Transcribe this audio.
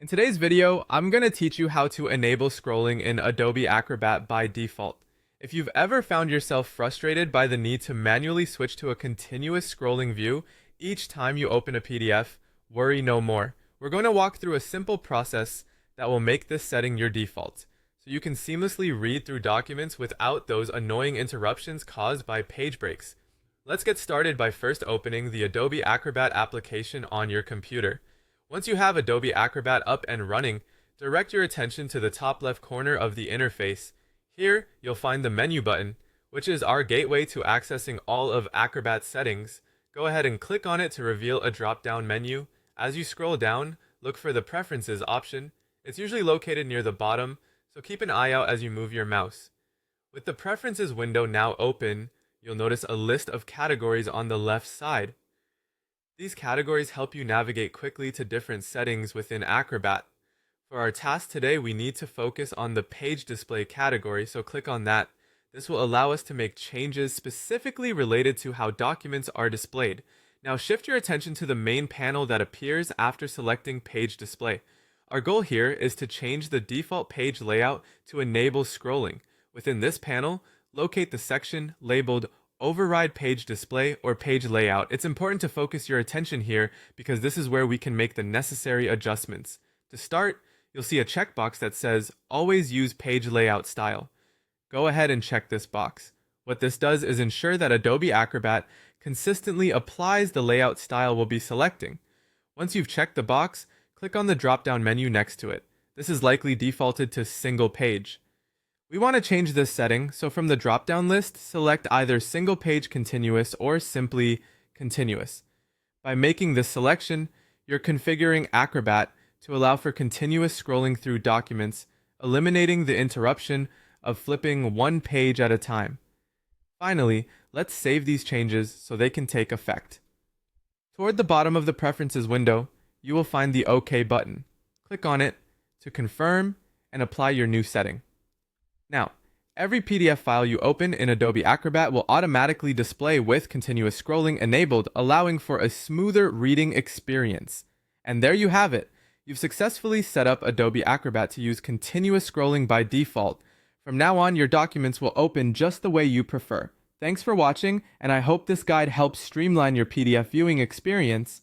In today's video, I'm going to teach you how to enable scrolling in Adobe Acrobat by default. If you've ever found yourself frustrated by the need to manually switch to a continuous scrolling view each time you open a PDF, worry no more. We're going to walk through a simple process that will make this setting your default, so you can seamlessly read through documents without those annoying interruptions caused by page breaks. Let's get started by first opening the Adobe Acrobat application on your computer. Once you have Adobe Acrobat up and running, direct your attention to the top left corner of the interface. Here, you'll find the menu button, which is our gateway to accessing all of Acrobat's settings. Go ahead and click on it to reveal a drop-down menu. As you scroll down, look for the Preferences option. It's usually located near the bottom, so keep an eye out as you move your mouse. With the Preferences window now open, you'll notice a list of categories on the left side. These categories help you navigate quickly to different settings within Acrobat. For our task today, we need to focus on the page display category, so click on that. This will allow us to make changes specifically related to how documents are displayed. Now shift your attention to the main panel that appears after selecting Page Display. Our goal here is to change the default page layout to enable scrolling. Within this panel, locate the section labeled Override Page Display or Page Layout. It's important to focus your attention here because this is where we can make the necessary adjustments. To start, you'll see a checkbox that says Always Use Page Layout Style. Go ahead and check this box. What this does is ensure that Adobe Acrobat consistently applies the layout style we'll be selecting. Once you've checked the box, click on the drop-down menu next to it. This is likely defaulted to Single Page. We want to change this setting, so from the drop-down list, select either Single Page Continuous or simply Continuous. By making this selection, you're configuring Acrobat to allow for continuous scrolling through documents, eliminating the interruption of flipping one page at a time. Finally, let's save these changes so they can take effect. Toward the bottom of the Preferences window, you will find the OK button. Click on it to confirm and apply your new setting. Now, every PDF file you open in Adobe Acrobat will automatically display with continuous scrolling enabled, allowing for a smoother reading experience. And there you have it. You've successfully set up Adobe Acrobat to use continuous scrolling by default. From now on, your documents will open just the way you prefer. Thanks for watching, and I hope this guide helps streamline your PDF viewing experience.